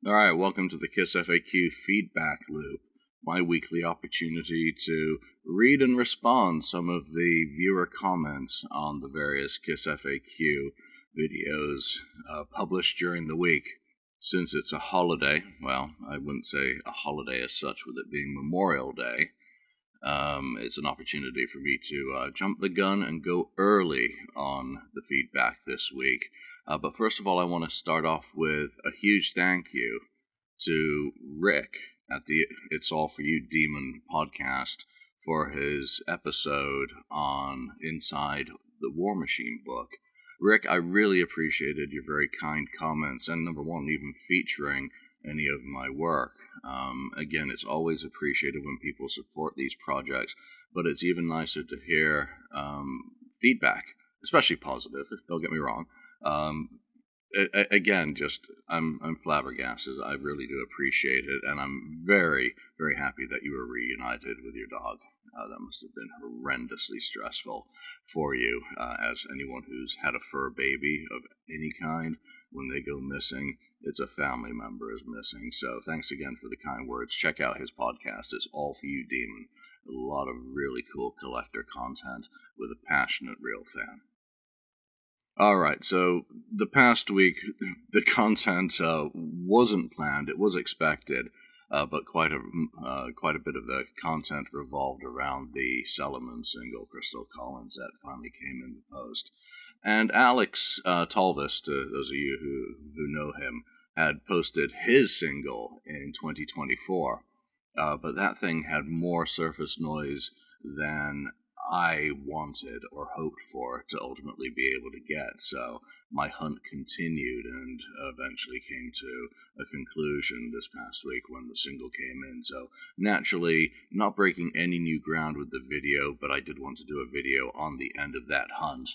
All right, welcome to the KissFAQ feedback loop, my weekly opportunity to read and respond some of the viewer comments on the various KissFAQ videos published during the week. Since it's a holiday, well, I wouldn't say a holiday as such with it being Memorial Day, it's an opportunity for me to jump the gun and go early on the feedback this week. But first of all, I want to start off with a huge thank you to Rick at the It's All For You Demon podcast for his episode on Inside the War Machine book. Rick, I really appreciated your very kind comments, and number one, even featuring any of my work. Again, it's always appreciated when people support these projects, but it's even nicer to hear feedback, especially positive, don't get me wrong. Again, I'm flabbergasted. I really do appreciate it, and I'm very, very happy that you were reunited with your dog. That must have been horrendously stressful for you, as anyone who's had a fur baby of any kind, when they go missing, it's a family member is missing. So thanks again for the kind words. Check out his podcast. It's All For You Demon. A lot of really cool collector content with a passionate real fan. All right, so the past week, the content wasn't planned; it was expected, but quite a bit of the content revolved around the Solomon single "Crystal Collins" that finally came in the post. And Alex Talvis, to those of you who know him, had posted his single in 2024, but that thing had more surface noise than I wanted or hoped for to ultimately be able to get. So my hunt continued and eventually came to a conclusion this past week when the single came in. So naturally, not breaking any new ground with the video, but I did want to do a video on the end of that hunt.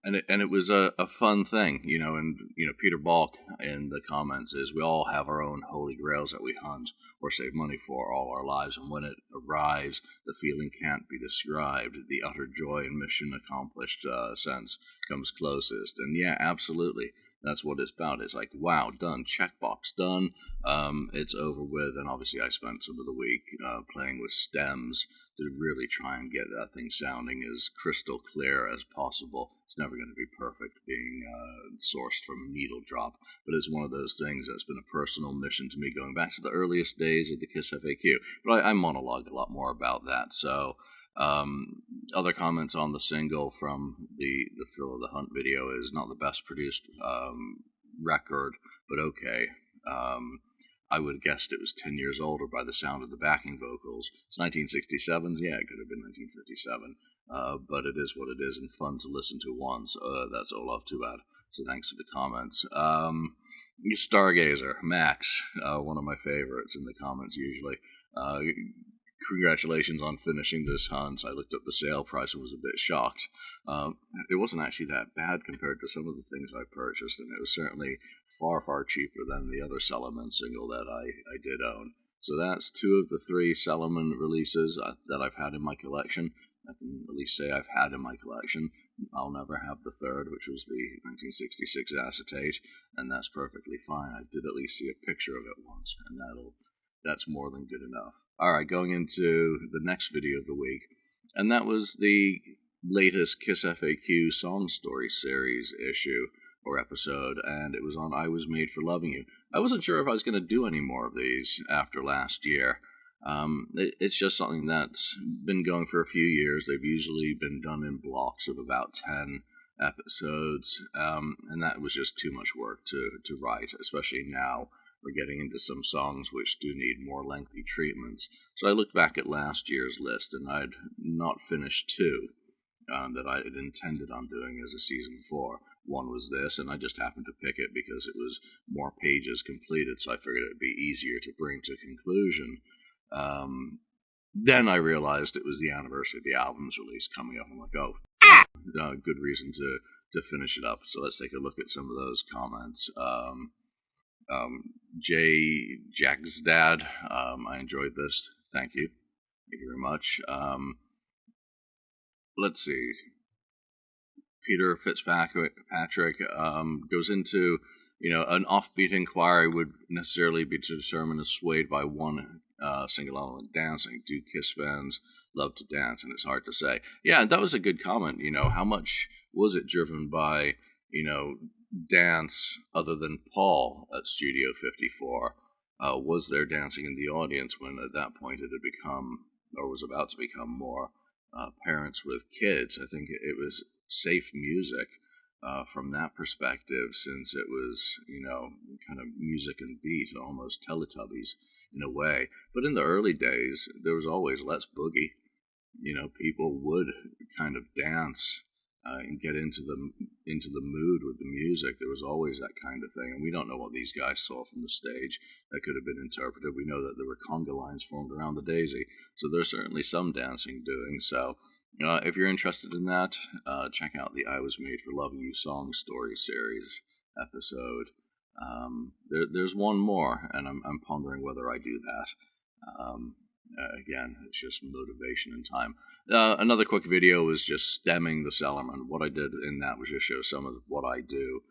And it was a fun thing, and Peter Balk in the comments is we all have our own holy grails that we hunt or save money for all our lives, and when it arrives, the feeling can't be described. The utter joy and mission accomplished sense comes closest, and yeah, absolutely. That's what it's about. It's like, wow, done, checkbox done. It's over with, and obviously I spent some of the week playing with stems to really try and get that thing sounding as crystal clear as possible. It's never going to be perfect being sourced from a needle drop, but it's one of those things that's been a personal mission to me going back to the earliest days of the KissFAQ. But I monologued a lot more about that, so other comments on the single from the Thrill of the Hunt video is not the best produced record, but okay. I would have guessed it was 10 years older by the sound of the backing vocals. It's 1967, yeah, it could have been 1957, but it is what it is and fun to listen to once. That's Olaf Too Bad, so thanks for the comments. Stargazer, Max, one of my favorites in the comments usually. Congratulations on finishing this hunt. I looked up the sale price and was a bit shocked. It wasn't actually that bad compared to some of the things I purchased, and it was certainly far, far cheaper than the other Solomon single that I did own. So that's two of the three Solomon releases that I've had in my collection. I can at least say I've had in my collection. I'll never have the third, which was the 1966 acetate, and that's perfectly fine. I did at least see a picture of it once, and that's more than good enough. All right, going into the next video of the week, and that was the latest KissFAQ Song Story series issue or episode, and it was on I Was Made for Loving You. I wasn't sure if I was going to do any more of these after last year. It's just something that's been going for a few years. They've usually been done in blocks of about 10 episodes, and that was just too much work to write, especially now. We're getting into some songs which do need more lengthy treatments. So I looked back at last year's list, and I'd not finished two that I had intended on doing as a season 4. One was this, and I just happened to pick it because it was more pages completed, so I figured it would be easier to bring to conclusion. Then I realized it was the anniversary of the album's release coming up. I'm like, oh, good reason to finish it up. So let's take a look at some of those comments. Jay Jack's dad, I enjoyed this. Thank you. Thank you very much. Let's see. Peter Fitzpatrick goes into An offbeat inquiry would necessarily be determined as swayed by one single element, dancing. Do Kiss fans love to dance? And it's hard to say. Yeah, that was a good comment. How much was it driven by, dance other than Paul at Studio 54? Was there dancing in the audience when at that point it had become, or was about to become, more parents with kids? I think it was safe music from that perspective, since it was, kind of music and beat, almost Teletubbies in a way. But in the early days, there was always Let's Boogie. People would kind of dance and get into the mood with the music. There was always that kind of thing, and we don't know what these guys saw from the stage that could have been interpreted. We know that there were conga lines formed around the daisy, so there's certainly some dancing doing. So, if you're interested in that, check out the "I Was Made for Loving You" song story series episode. There's one more, and I'm pondering whether I do that. Again, it's just motivation and time. Another quick video was just stemming the Cellarman. What I did in that was just show some of what I do,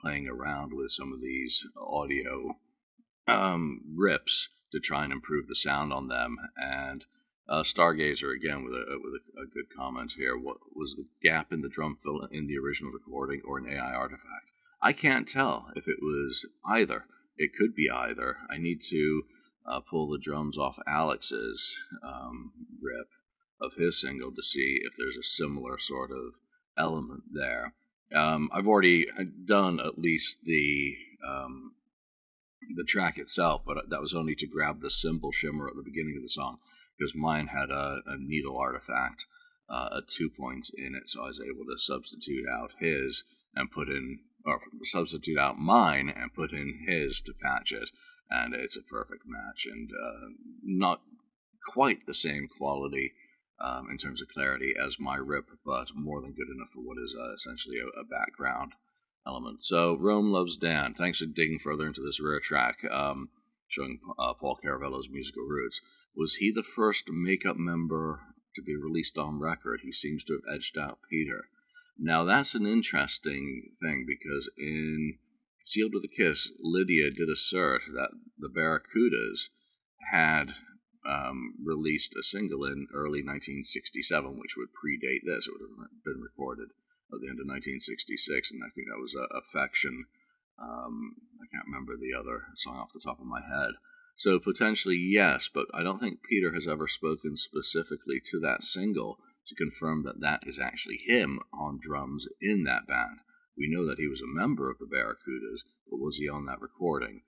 playing around with some of these audio rips to try and improve the sound on them. And Stargazer, again, with a good comment here. What was the gap in the drum fill in the original recording or an AI artifact? I can't tell if it was either. It could be either. I need to pull the drums off Alex's rip of his single to see if there's a similar sort of element there. I've already done at least the track itself, but that was only to grab the cymbal shimmer at the beginning of the song, because mine had a needle artifact at 2 points in it, so I was able to substitute out his and put in, or substitute out mine and put in his to patch it, and it's a perfect match, and not quite the same quality in terms of clarity as my rip, but more than good enough for what is essentially a background element. So, Rome Loves Dan. Thanks for digging further into this rare track, showing Paul Caravello's musical roots. Was he the first makeup member to be released on record? He seems to have edged out Peter. Now, that's an interesting thing, because in Sealed with a Kiss, Lydia did assert that the Barracudas had released a single in early 1967, which would predate this. It would have been recorded at the end of 1966, and I think that was Affection. I can't remember the other song off the top of my head. So potentially yes, but I don't think Peter has ever spoken specifically to that single to confirm that that is actually him on drums in that band. We know that he was a member of the Barracudas, but was he on that recording?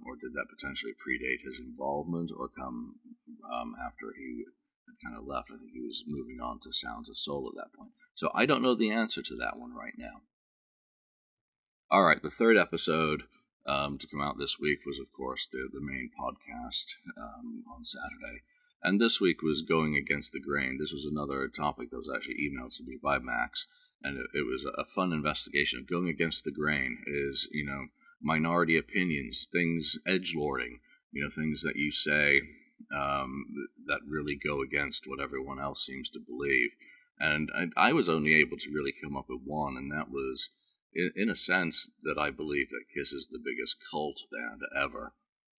Or did that potentially predate his involvement, or come after he had kind of left? I think he was moving on to Sounds of Soul at that point. So I don't know the answer to that one right now. All right, the third episode to come out this week was, of course, the main podcast on Saturday. And this week was Going Against the Grain. This was another topic that was actually emailed to me by Max, and it was a fun investigation. Going Against the Grain is, minority opinions, things, edgelording, things that you say that really go against what everyone else seems to believe. And I was only able to really come up with one, and that was, in a sense, that I believe that Kiss is the biggest cult band ever.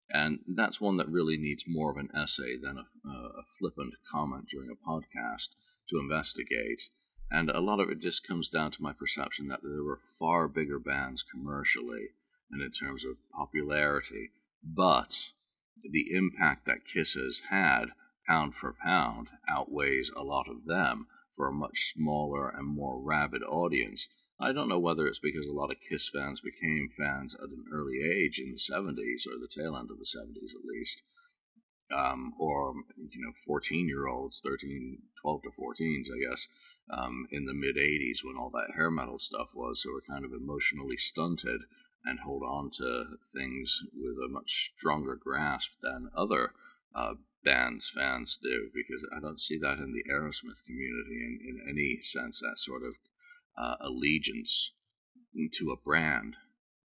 And that's one that really needs more of an essay than a flippant comment during a podcast to investigate. And a lot of it just comes down to my perception that there were far bigger bands commercially and in terms of popularity, but the impact that Kiss has had, pound for pound, outweighs a lot of them for a much smaller and more rabid audience. I don't know whether it's because a lot of Kiss fans became fans at an early age in the 70s, or the tail end of the 70s at least, or 14-year-olds, 12 to 14s, I guess, in the mid-80s when all that hair metal stuff was, so we're kind of emotionally stunted and hold on to things with a much stronger grasp than other bands fans do, because I don't see that in the Aerosmith community in any sense, that sort of allegiance to a brand.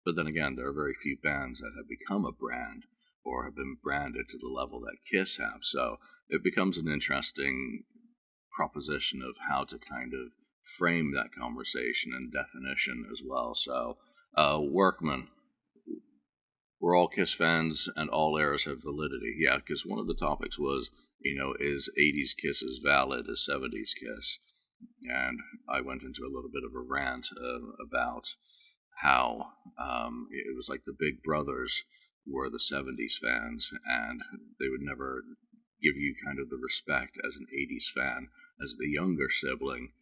But then again, there are very few bands that have become a brand or have been branded to the level that Kiss have, so it becomes an interesting proposition of how to kind of frame that conversation and definition as well. So Workman, we're all Kiss fans and all eras have validity. Yeah, because one of the topics was, is 80s Kiss as valid as 70s Kiss? And I went into a little bit of a rant about how it was like the Big Brothers were the 70s fans, and they would never give you kind of the respect as an 80s fan, as the younger sibling,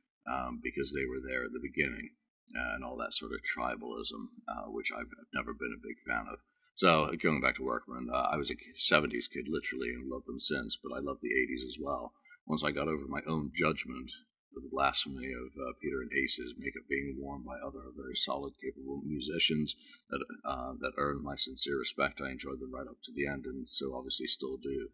because they were there at the beginning, and all that sort of tribalism, which I've never been a big fan of. So, going back to Workman, I was a 70s kid, literally, and loved them since, but I love the 80s as well. Once I got over my own judgment of the blasphemy of Peter and Ace's makeup being worn by other very solid, capable musicians that earned my sincere respect, I enjoyed them right up to the end, and so obviously still do.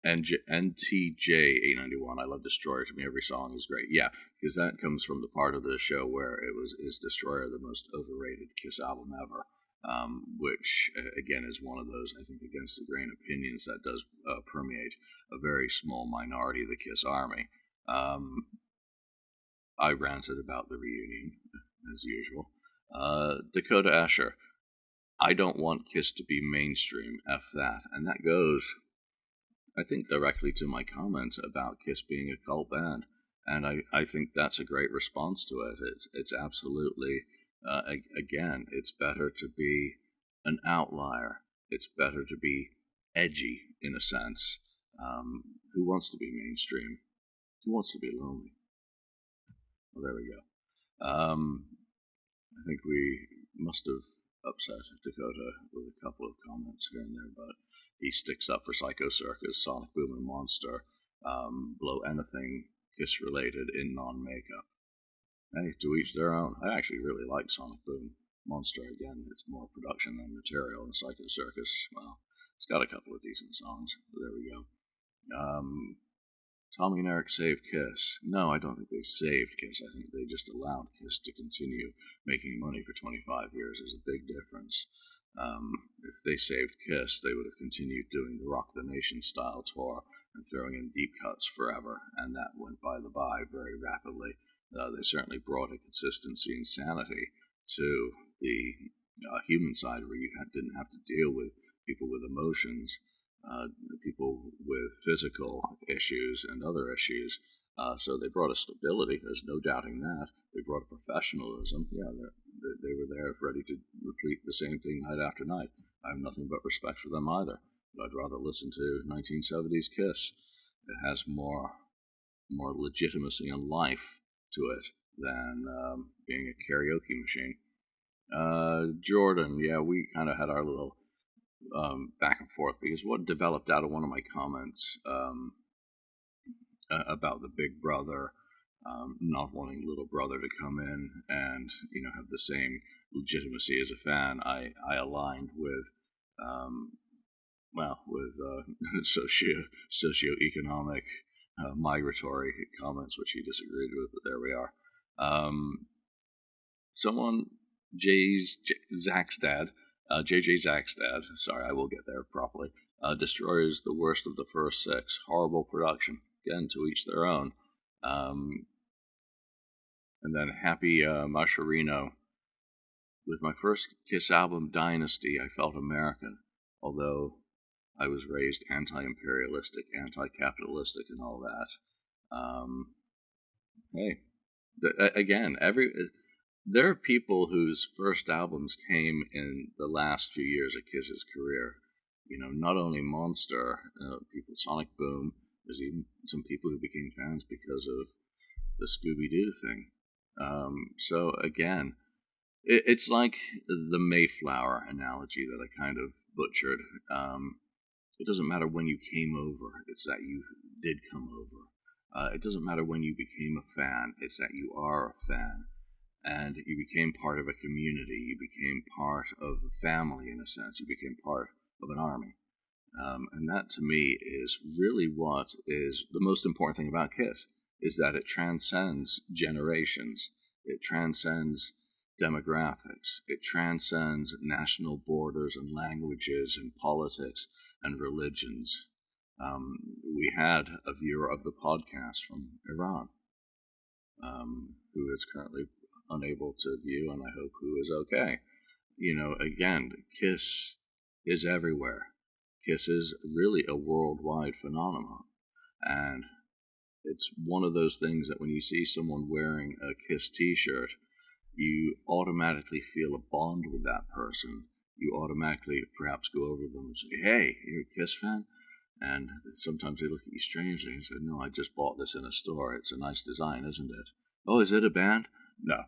NTJ891, I love Destroyer. To me, every song is great. Yeah, because that comes from the part of the show where it was Is Destroyer the most overrated Kiss album ever? Which, again, is one of those, I think, against the grain opinions that does permeate a very small minority of the Kiss army. I ranted about the reunion, as usual. Dakota Asher, I don't want Kiss to be mainstream, F that. And that goes, I think, directly to my comments about Kiss being a cult band. And I think that's a great response to it. It's absolutely, again, it's better to be an outlier. It's better to be edgy, in a sense. Who wants to be mainstream? Who wants to be lonely? Well, there we go. I think we must have upset Dakota with a couple of comments here and there, but he sticks up for Psycho Circus, Sonic Boom, and Monster. Blow anything Kiss related in non-makeup. Hey, to each their own. I actually really like Sonic Boom. Monster, again, it's more production than material, and Psycho Circus, well, it's got a couple of decent songs. There we go. Tommy and Eric saved Kiss. No, I don't think they saved Kiss. I think they just allowed Kiss to continue making money for 25 years. There's a big difference. If they saved Kiss, they would have continued doing the Rock the Nation style tour and throwing in deep cuts forever, and that went by the by very rapidly. They certainly brought a consistency and sanity to the human side where you didn't have to deal with people with emotions, people with physical issues and other issues. So they brought a stability, there's no doubting that. They brought a professionalism. Yeah, they were there ready to repeat the same thing night after night. I have nothing but respect for them either. But I'd rather listen to 1970s Kiss. It has more legitimacy and life to it than being a karaoke machine. Jordan, yeah, we kind of had our little back and forth, because what developed out of one of my comments about the Big Brother not wanting Little Brother to come in and have the same legitimacy as a fan, I aligned with socioeconomic migratory comments, which he disagreed with, but there we are. Someone, Zach's dad, JJ Zach's dad, sorry, I will get there properly, Destroyer is the worst of the first six. Horrible production. Again, to each their own. And then Happy Mascherino. With my first Kiss album, Dynasty, I felt American, although I was raised anti-imperialistic, anti-capitalistic, and all that. Hey, again, there are people whose first albums came in the last few years of Kiss's career. Not only Monster, people, Sonic Boom. There's even some people who became fans because of the Scooby-Doo thing. So again, it's like the Mayflower analogy that I kind of butchered. It doesn't matter when you came over, it's that you did come over. It doesn't matter when you became a fan, it's that you are a fan. And you became part of a community, you became part of a family in a sense, you became part of an army. And that to me is really what is the most important thing about Kiss, is that it transcends generations, it transcends demographics, it transcends national borders and languages and politics and religions. We had a viewer of the podcast from Iran who is currently unable to view, and I hope who is okay. again, Kiss is everywhere. Kiss is really a worldwide phenomenon. And it's one of those things that when you see someone wearing a Kiss t-shirt, you automatically feel a bond with that person. You automatically perhaps go over to them and say, hey, you're a Kiss fan? And sometimes they look at you strangely and say, no, I just bought this in a store. It's a nice design, isn't it? Oh, is it a band? No.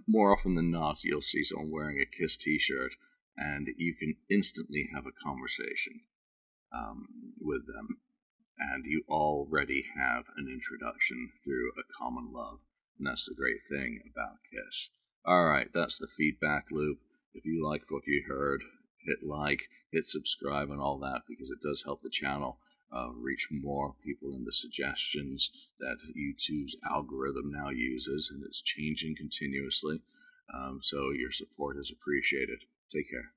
More often than not, you'll see someone wearing a Kiss t-shirt, and you can instantly have a conversation with them. And you already have an introduction through a common love. And that's the great thing about Kiss. All right, that's the feedback loop. If you liked what you heard, hit like, hit subscribe and all that, because it does help the channel reach more people in the suggestions that YouTube's algorithm now uses, and it's changing continuously. So your support is appreciated. Take care.